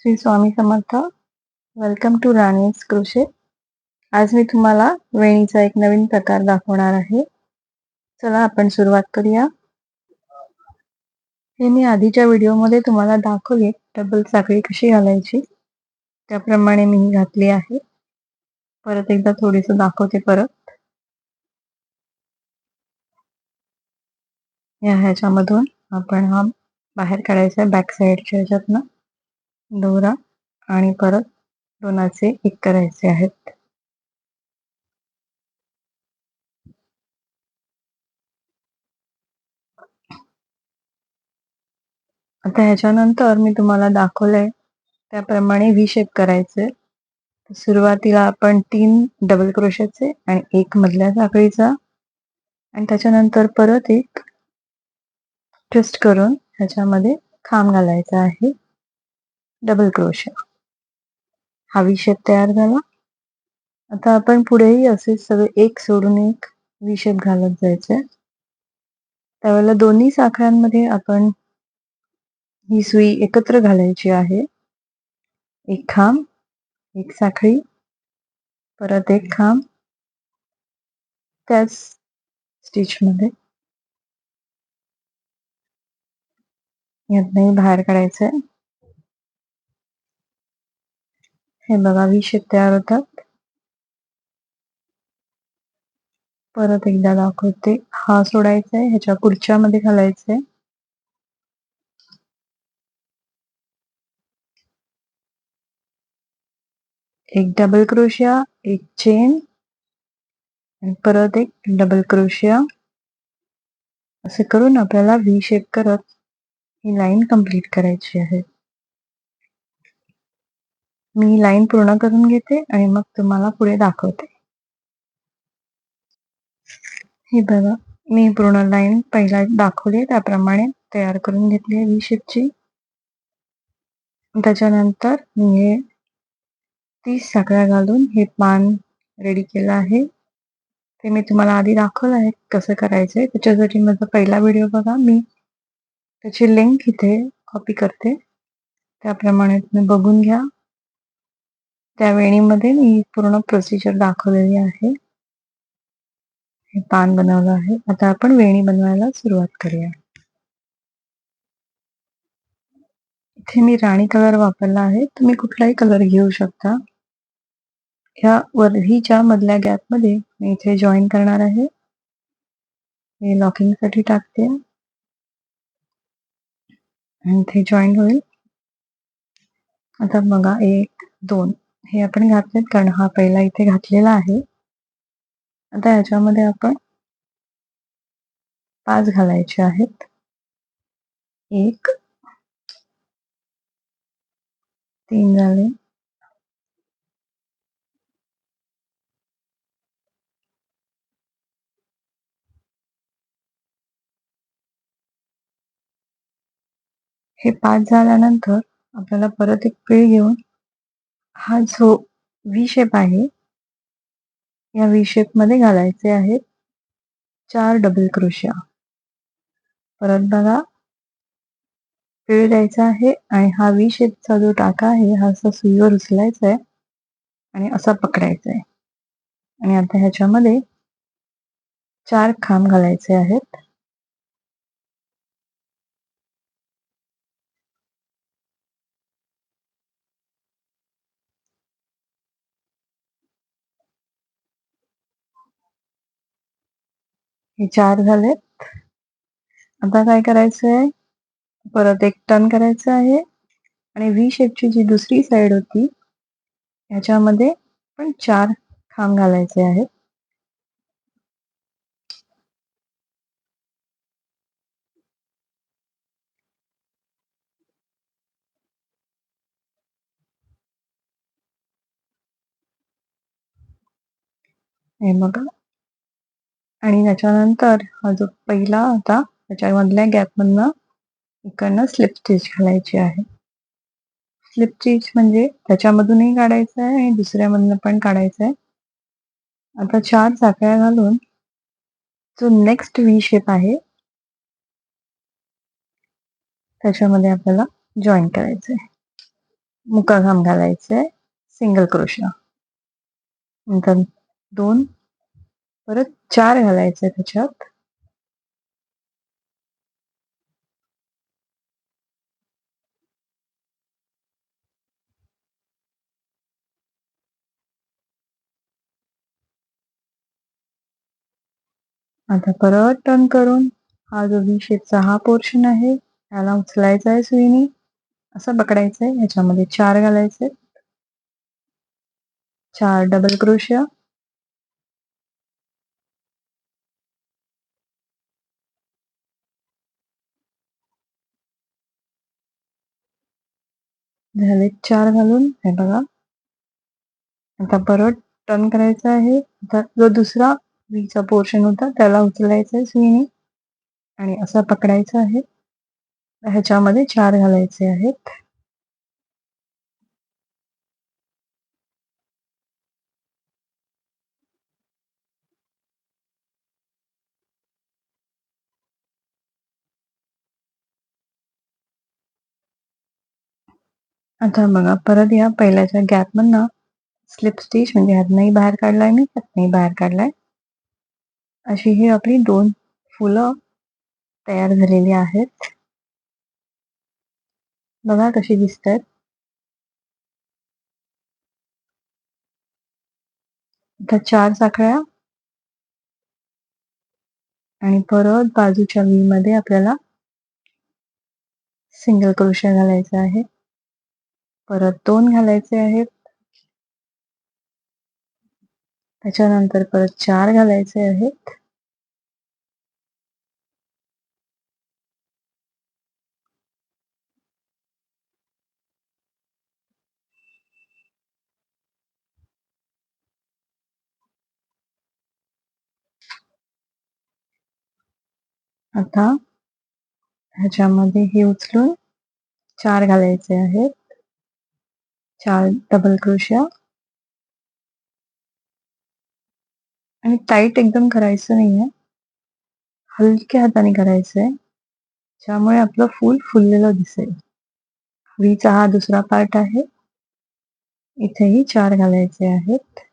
Shri Swami Samarth. Welcome to Rani's crochet. आज मी तुम्हाला वेणीचा एक नवीन प्रकार दाखवणार आहे. चला आपण सुरुवात करूया. हे मी आधीच्या व्हिडिओमध्ये तुम्हाला दाखवले डबल साखळी कशी घालायची, त्याप्रमाणे मी घातली आहे. परत एकदा थोडीसं दाखवते. परत ह्याच्यामधून आपण हा बाहेर काढायचा आहे, बॅक साईडच्या ह्याच्यातनं दोरा, आणि परत दोनाचे एक करायचे आहेत. आता ह्याच्यानंतर मी तुम्हाला दाखवलंय त्याप्रमाणे व्ही शेप करायचे. सुरुवातीला आपण 3 डबल क्रोशेचे आणि एक मधल्या साखळीचा, आणि त्याच्यानंतर परत एक ट्विस्ट करून ह्याच्यामध्ये खांब घालायचा आहे, डबल क्रोशे. हा व्ही शेप तयार झाला. आता आपण पुढेही असे सगळे एक सोडून एक व्ही शेप घालत जायचे. त्यावेळेला दोन्ही साखळ्यांमध्ये आपण ही सुई एकत्र घालायची आहे. एक खांब, एक साखळी, परत एक खांब, त्याच स्टिच मध्ये यातनंही बाहेर काढायचंय. हे बघा, व्ही शेप तयार होतात. परत एकदा दाखवते. हा सोडायचा आहे, ह्याच्या पुढच्या मध्ये घालायचंय. एक डबल क्रोशिया, एक चेन, आणि परत एक डबल क्रोशिया. असे करून आपल्याला व्ही शेप करत ही लाईन कंप्लीट करायची आहे. मी लाईन पूर्ण करून घेते आणि मग तुम्हाला पुढे दाखवते. ही बघा, मी पूर्ण लाईन पहिला दाखवली त्याप्रमाणे तयार करून घेतली आहे व्ही शेपची. त्याच्यानंतर मी हे 30 साखळ्या घालून हे पान रेडी केलं आहे. ते मी तुम्हाला आधी दाखवलं आहे कसं करायचंय. त्याच्यासाठी माझा पहिला व्हिडिओ बघा. मी त्याची लिंक इथे कॉपी करते, त्याप्रमाणे तुम्ही बघून घ्या. त्या वेणीमध्ये मी पूर्ण प्रोसिजर दाखवलेली आहे. हे पान बनवलं आहे. आता आपण वेणी बनवायला सुरुवात करूया. इथे मी राणी कलर वापरला आहे. तुम्ही कुठलाही कलर घेऊ शकता. ह्या वरहीच्या मधल्या गॅप मध्ये मी इथे जॉईन करणार आहे. हे लॉकिंग साठी टाकते आणि इथे जॉईन होईल. आता बघा, 1 2 हे आपण घातलेत कारण हा पहिला इथे घातलेला आहे. आता ह्याच्यामध्ये आपण 5 घालायचे आहेत. 1 3 झाले, 5 झाल्यानंतर आपल्याला परत एक पीळ घेऊन हा जो व्ही शेप आहे या व्ही शेप मध्ये घालायचे आहेत 4 डबल क्रोशिया. परत बघा, पीळ द्यायचा आहे आणि हा व्ही शेपचा जो टाका आहे हा असा सुईवर उचलायचा आहे आणि असा पकडायचा आहे. आणि आता ह्याच्यामध्ये 4 खांब घालायचे आहेत. हे 4 झालेत. आता काय करायचंय, परत एक टर्न करायचं आहे आणि व्ही शेपची जी दुसरी साइड होती ह्याच्यामध्ये पण 4 खांब घालायचे आहेत. हे बघा, आणि त्याच्यानंतर हा जो पहिला होता त्याच्यामधल्या गॅप मधनं इकडनं स्लिप स्टिच घालायची आहे. स्लिप स्टिच म्हणजे त्याच्यामधूनही काढायचं आहे आणि दुसऱ्यामधनं पण काढायचं आहे. आता 4 साखळ्या घालून जो नेक्स्ट व्ही शेप आहे त्याच्यामध्ये आपल्याला जॉईन करायचं आहे. मुकाघाम घालायचे, सिंगल क्रोशा, नंतर 2, परत 4 घालायचे त्याच्यात. आता परत टर्न करून हा जो व्ही शेपचा हा पोर्शन आहे त्याला उचलायचा आहे सुईने, असं पकडायचंय. ह्याच्यामध्ये 4 घालायचे, 4 डबल क्रोशिया, झाले 4 घालून. हे बघा, आता परत टर्न करायचं आहे. आता जो दुसरा व्हीचा पोर्शन होता त्याला उचलायचा आहे सुईने आणि असं पकडायचं आहे. ह्याच्यामध्ये 4 घालायचे आहेत. आता बघा, परत या पहिल्याच्या गॅपमधनं स्लिप स्टिच म्हणजे ह्यातनंही बाहेर काढलाय मी, ह्यातनंही बाहेर काढलाय. अशी ही आपली 2 फुलं तयार झालेली आहेत. बघा कशी दिसतायत. आता 4 साखळ्या आणि परत बाजूच्या व्ही मध्ये आपल्याला सिंगल क्रोशिया घालायचा आहे. परत 2 घालायचे आहेत. त्याच्यानंतर परत 4 घालायचे आहेत. आता ह्याच्यामध्ये हे उचलून 4 घालायचे आहेत. 4 डबल क्रोशिया आणि टाईट एकदम करायचं नाहीये, हलक्या हाताने करायचंय, ज्यामुळे आपलं फूल फुललेलं दिसेल. व्हीचा हा दुसरा पार्ट आहे. इथेही 4 घालायचे आहेत.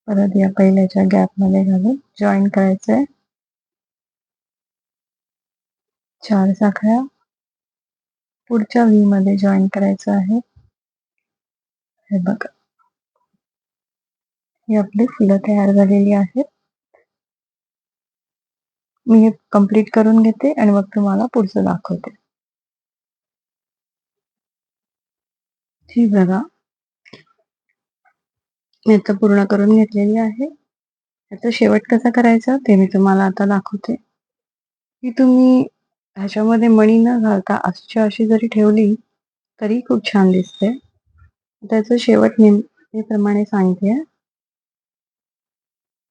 परत या पहिल्याच्या गॅप मध्ये घालून जॉईन करायचंय. 4 साखळ्या पुढच्या व्ही मध्ये जॉईन करायचं आहे. हे बघा, ही आपली फुलं तयार झालेली आहेत. मी हे कंप्लीट करून घेते आणि मग तुम्हाला पुढचं दाखवते. ही बघा, मी आता पूर्ण करून घेतलेली आहे. आता शेवट कसा करायचा ते मी तुम्हाला आता दाखवते. की तुम्ही ह्याच्यामध्ये मणी न घालता अशी जरी ठेवली तरी खूप छान दिसते. त्याचं शेवट नेहमीप्रमाणे सांगते.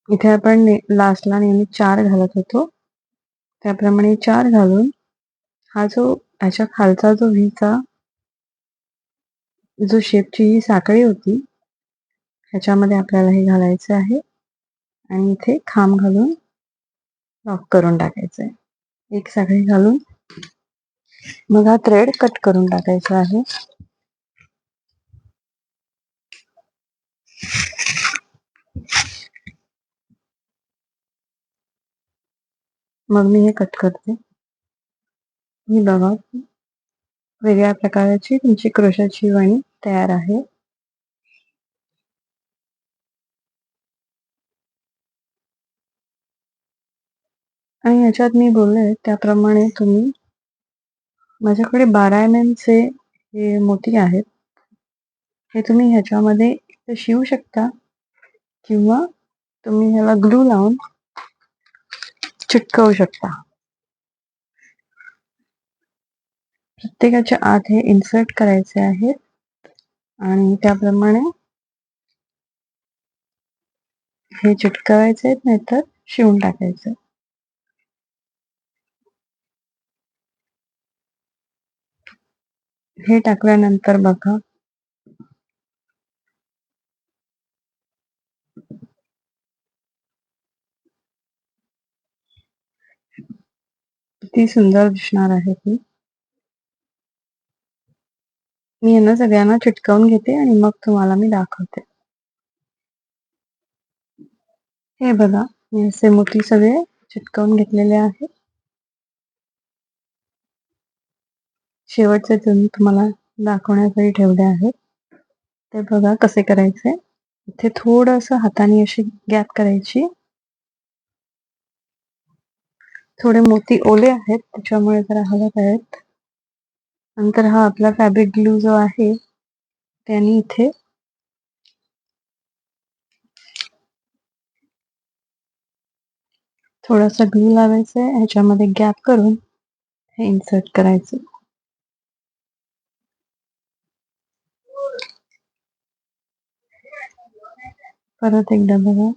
इथे आपण लास्टला नेहमी 4 घालत होतो, त्याप्रमाणे 4 घालून हा जो ह्याच्या खालचा जो व्हीचा जो शेपची ही साखळी होती ह्याच्यामध्ये आपल्याला हे घालायचं आहे आणि इथे खांब घालून लॉक करून टाकायचंय. एक साखळी घालून मग हा थ्रेड कट करून टाकायचा आहे. मग मी हे कट करते. ही बघा, वेगळ्या प्रकारची तुमची क्रोशाची वणी तयार आहे. आणि याच्यात मी बोलले त्याप्रमाणे तुम्ही माझ्याकडे 12 mm चे हे मोती आहेत. हे तुम्ही ह्याच्यामध्ये शिवू शकता किंवा तुम्ही ह्याला ग्लू लावून चिटकवू शकता. प्रत्येकाच्या आत हे इन्सर्ट करायचे आहेत आणि त्याप्रमाणे हे चिटकवायचे, नाहीतर शिवून टाकायचे. हे टाकल्यानंतर बघा किती सुंदर दिसणार आहे ती. मी यांना सगळ्यांना चिटकवून घेते आणि मग तुम्हाला मी दाखवते. हे बघा, मी असे मोती सगळे चिटकवून घेतलेले आहे. शेवटचे तुम्हाला दाखवण्यासाठी ठेवले आहेत. ते बघा कसे करायचे. इथे थोडंसं हाताने अशी गॅप करायची. थोडे मोती ओले आहेत त्याच्यामुळे जरा हलत आहेत. नंतर हा आपला फॅब्रिक ग्लू जो आहे त्याने इथे थोडासा ग्लू लावायचा आहे. ह्याच्यामध्ये गॅप करून हे इन्सर्ट करायचं. परत एकदा बघा,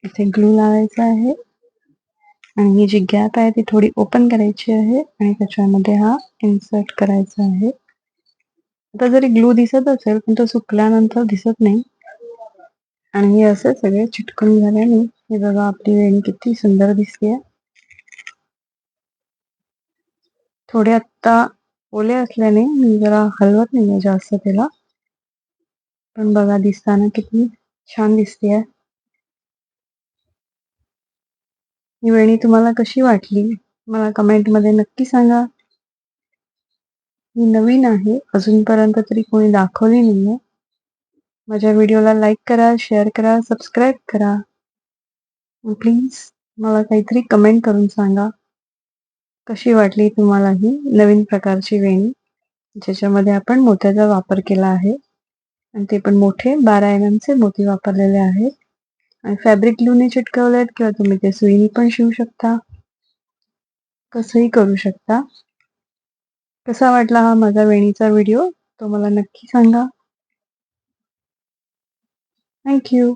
इथे ग्लू लावायचा आहे आणि ही जी गॅप आहे ती थोडी ओपन करायची आहे आणि त्याच्यामध्ये हा इन्सर्ट करायचा आहे. आता जरी ग्लू दिसत असेल पण तो सुकल्यानंतर दिसत नाही. आणि हे असे सगळे चिटकून झाल्याने हे बघा आपली वेणी किती सुंदर दिसते. थोडे आत्ता ओले असल्याने मी जरा हलवत नाहीये जास्त त्याला, पण बघा दिसताना किती छान दिसते. ही वेणी तुम्हाला कशी वाटली मला कमेंटमध्ये नक्की सांगा. ही नवीन आहे, अजूनपर्यंत तरी कोणी दाखवली नाहीये. माझ्या व्हिडिओला लाईक करा, शेअर करा, सबस्क्राईब करा. प्लीज मला काहीतरी कमेंट करून सांगा कशी वाटली तुम्हाला ही नवीन प्रकारची वेणी, ज्याच्यामध्ये आपण मोत्याचा वापर केला आहे आणि ते पण मोठे 12 mm चे मोती वापरलेले आहेत. आणि फॅब्रिक ग्लूने चिटकवलेत किंवा तुम्ही ते सुईने पण शिवू शकता, कसंही करू शकता. कसा वाटला हा माझा वेणीचा व्हिडिओ तो मला नक्की सांगा. थँक्यू.